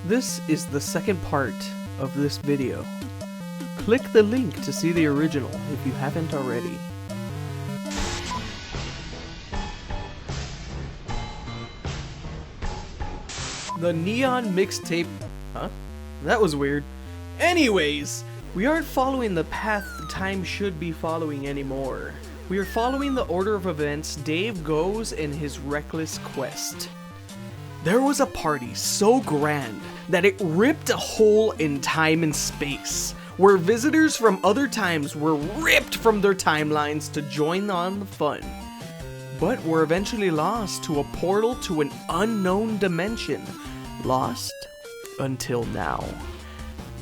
This is the second part of this video. Click the link to see the original if you haven't already. The Neon Mixtape... Huh? That was weird. Anyways, we aren't following the path Thyme should be following anymore. We are following the order of events Dave goes in his reckless quest. There was a party so grand that it ripped a hole in time and space, where visitors from other times were ripped from their timelines to join on the fun, but were eventually lost to a portal to an unknown dimension. Lost until now.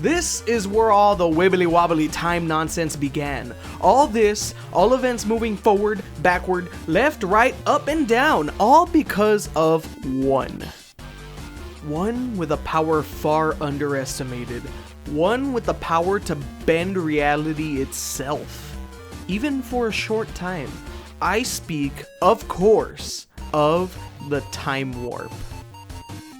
This is where all the wibbly wobbly time nonsense began. All events moving forward, backward, left, right, up and down, all because of one. One with a power far underestimated. One with the power to bend reality itself. Even for a short time. I speak, of course, of the Time Warp.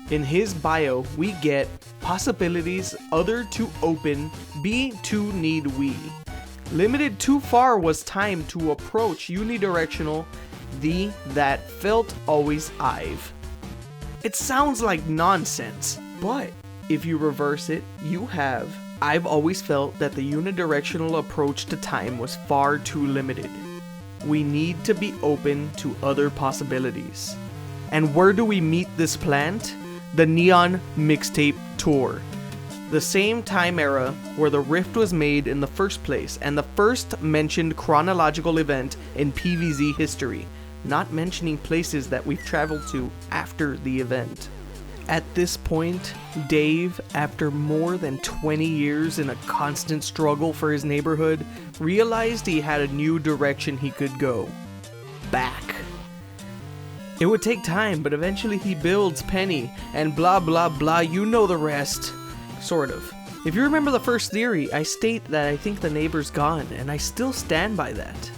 In his bio, we get possibilities other to open, be to need we. Limited too far was time to approach unidirectional, the that felt always I've. It sounds like nonsense, but if you reverse it, you have. I've always felt that the unidirectional approach to time was far too limited. We need to be open to other possibilities. And where do we meet this plant? The Neon Mixtape Tour. The same time era where the rift was made in the first place, and the first mentioned chronological event in PvZ history, not mentioning places that we've traveled to after the event. At this point, Dave, after more than 20 years in a constant struggle for his neighborhood, realized he had a new direction he could go. Back. It would take time, but eventually he builds Penny, and blah blah blah, you know the rest. Sort of. If you remember the first theory, I state that I think the neighbor's gone, and I still stand by that.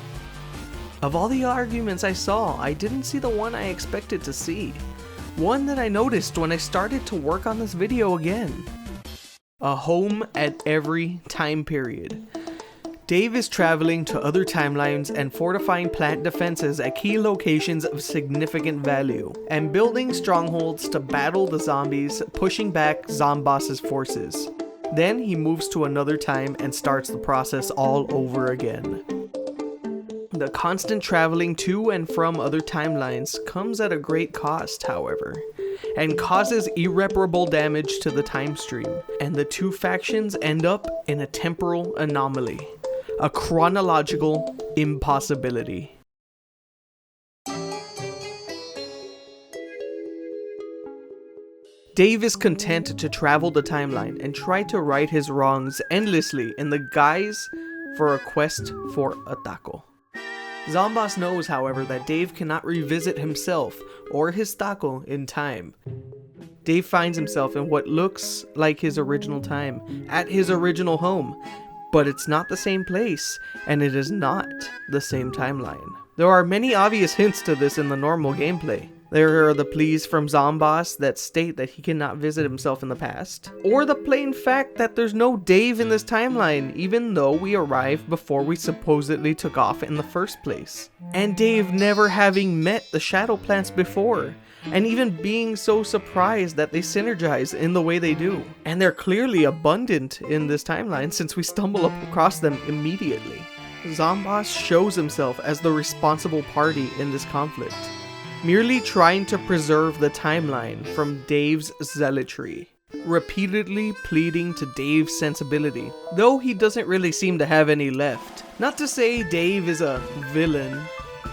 Of all the arguments I saw, I didn't see the one I expected to see. One that I noticed when I started to work on this video again. A home at every time period. Dave is traveling to other timelines and fortifying plant defenses at key locations of significant value, and building strongholds to battle the zombies, pushing back Zomboss's forces. Then he moves to another time and starts the process all over again. The constant traveling to and from other timelines comes at a great cost, however, and causes irreparable damage to the time stream, and the two factions end up in a temporal anomaly. A chronological impossibility. Dave is content to travel the timeline and try to right his wrongs endlessly in the guise for a quest for a taco. Zomboss knows, however, that Dave cannot revisit himself or his taco in time. Dave finds himself in what looks like his original time, at his original home, but it's not the same place, and it is not the same timeline. There are many obvious hints to this in the normal gameplay. There are the pleas from Zomboss that state that he cannot visit himself in the past, or the plain fact that there's no Dave in this timeline, even though we arrived before we supposedly took off in the first place. And Dave never having met the shadow plants before, and even being so surprised that they synergize in the way they do. And they're clearly abundant in this timeline since we stumble across them immediately. Zomboss shows himself as the responsible party in this conflict, merely trying to preserve the timeline from Dave's zealotry, repeatedly pleading to Dave's sensibility, though he doesn't really seem to have any left. Not to say Dave is a villain.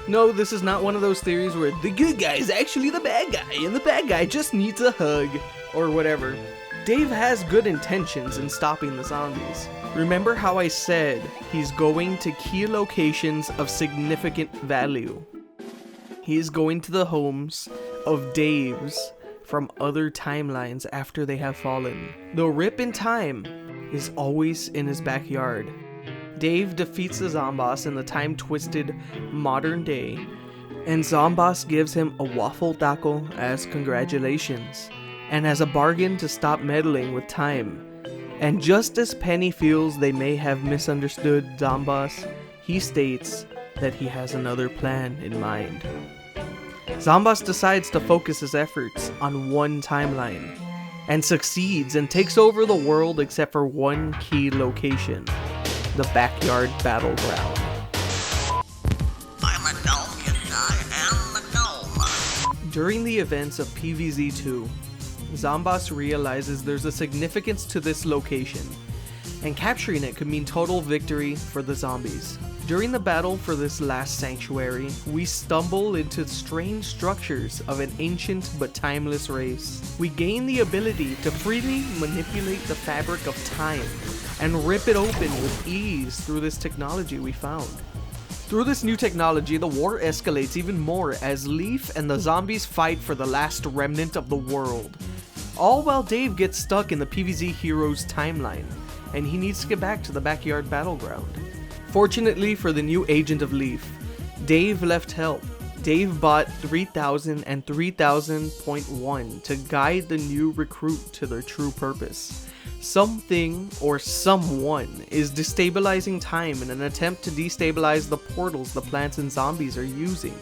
No, this is not one of those theories where the good guy is actually the bad guy, and the bad guy just needs a hug, or whatever. Dave has good intentions in stopping the zombies. Remember how I said he's going to key locations of significant value? He's going to the homes of Daves from other timelines after they have fallen. The rip in time is always in his backyard. Dave defeats the Zomboss in the time-twisted modern day, and Zomboss gives him a waffle taco as congratulations. and as a bargain to stop meddling with time. And just as Penny feels they may have misunderstood Zomboss, he states that he has another plan in mind. Zomboss decides to focus his efforts on one timeline, and succeeds and takes over the world except for one key location, the backyard battleground. I'm a gnome, and I am a gnome. During the events of PvZ 2, Zomboss realizes there's a significance to this location, and capturing it could mean total victory for the zombies. During the battle for this last sanctuary, we stumble into strange structures of an ancient but timeless race. We gain the ability to freely manipulate the fabric of time and rip it open with ease through this technology we found. Through this new technology, the war escalates even more as Leaf and the zombies fight for the last remnant of the world. All while Dave gets stuck in the PvZ Heroes timeline, and he needs to get back to the backyard battleground. Fortunately for the new agent of Leaf, Dave left help. Dave bought 3000 and 3000.1 to guide the new recruit to their true purpose. Something or someone is destabilizing time in an attempt to destabilize the portals the plants and zombies are using,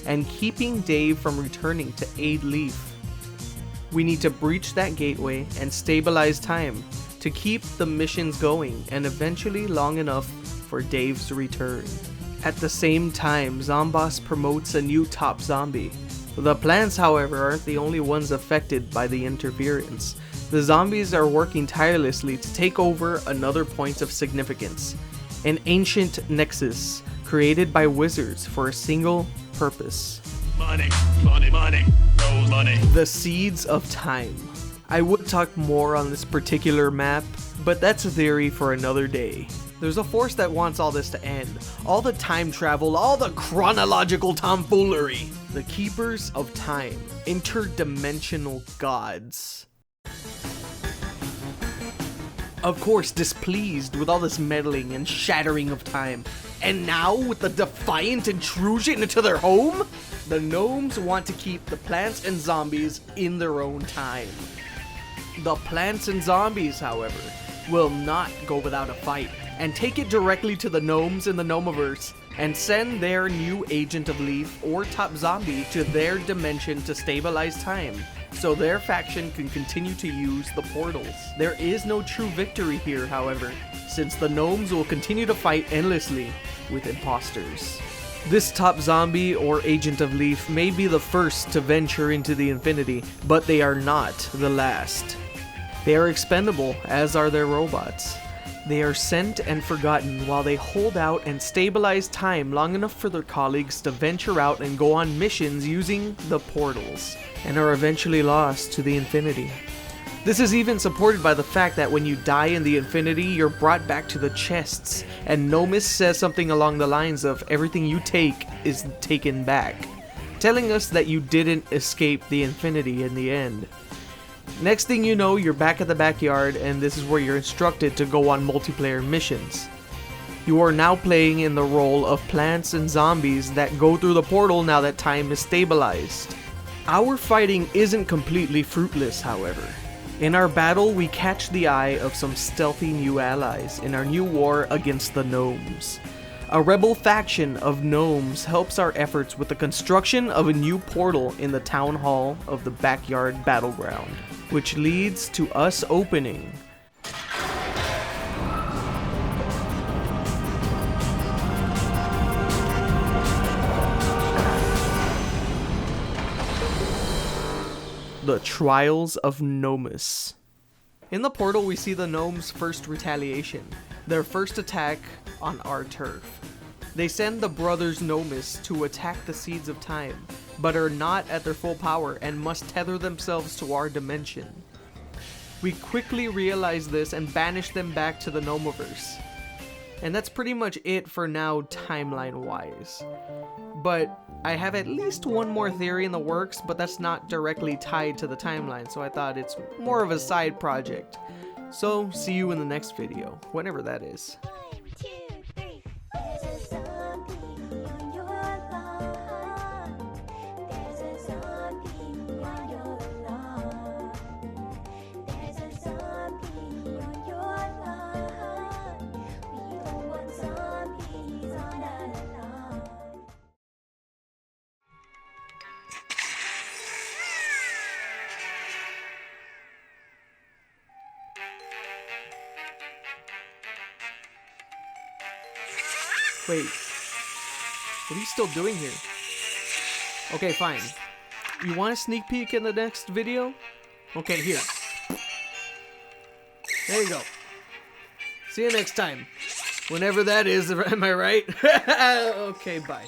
and keeping Dave from returning to aid Leaf. We need to breach that gateway and stabilize time to keep the missions going and eventually long enough for Dave's return. At the same time, Zomboss promotes a new top zombie. The plants, however, aren't the only ones affected by the interference. The zombies are working tirelessly to take over another point of significance, an ancient nexus created by wizards for a single purpose. Money, money, money, no money. The Seeds of Time. I would talk more on this particular map, but that's a theory for another day. There's a force that wants all this to end. All the time travel, all the chronological tomfoolery. The Keepers of Time. Interdimensional gods. Of course, displeased with all this meddling and shattering of time. And now, with the defiant intrusion into their home, the gnomes want to keep the plants and zombies in their own time. The plants and zombies, however, will not go without a fight, and take it directly to the gnomes in the Gnomiverse, and send their new agent of Leaf or top zombie to their dimension to stabilize time, so their faction can continue to use the portals. There is no true victory here, however, since the gnomes will continue to fight endlessly with imposters. This top zombie or agent of Leaf may be the first to venture into the infinity, but they are not the last. They are expendable, as are their robots. They are sent and forgotten while they hold out and stabilize time long enough for their colleagues to venture out and go on missions using the portals, and are eventually lost to the infinity. This is even supported by the fact that when you die in the infinity, you're brought back to the chests, and Nomis says something along the lines of everything you take is taken back, telling us that you didn't escape the infinity in the end. Next thing you know, you're back at the backyard, and this is where you're instructed to go on multiplayer missions. You are now playing in the role of plants and zombies that go through the portal now that time is stabilized. Our fighting isn't completely fruitless, however. In our battle, we catch the eye of some stealthy new allies in our new war against the gnomes. A rebel faction of gnomes helps our efforts with the construction of a new portal in the town hall of the backyard battleground, which leads to us opening the Trials of Nomis. In the portal, we see the gnomes' first retaliation, their first attack on our turf. They send the brothers Nomis to attack the Seeds of Time, but are not at their full power and must tether themselves to our dimension. We quickly realize this and banish them back to the Gnomiverse. And that's pretty much it for now, timeline-wise. But I have at least one more theory in the works, but that's not directly tied to the timeline, so I thought it's more of a side project. So, see you in the next video, whenever that is. 1, 2, 3. There's a zombie on your lawn. There's a zombie on your lawn. Wait. What are you still doing here? Okay, fine. You want a sneak peek in the next video? Okay, here. There you go. See you next time. Whenever that is, am I right? Okay, bye.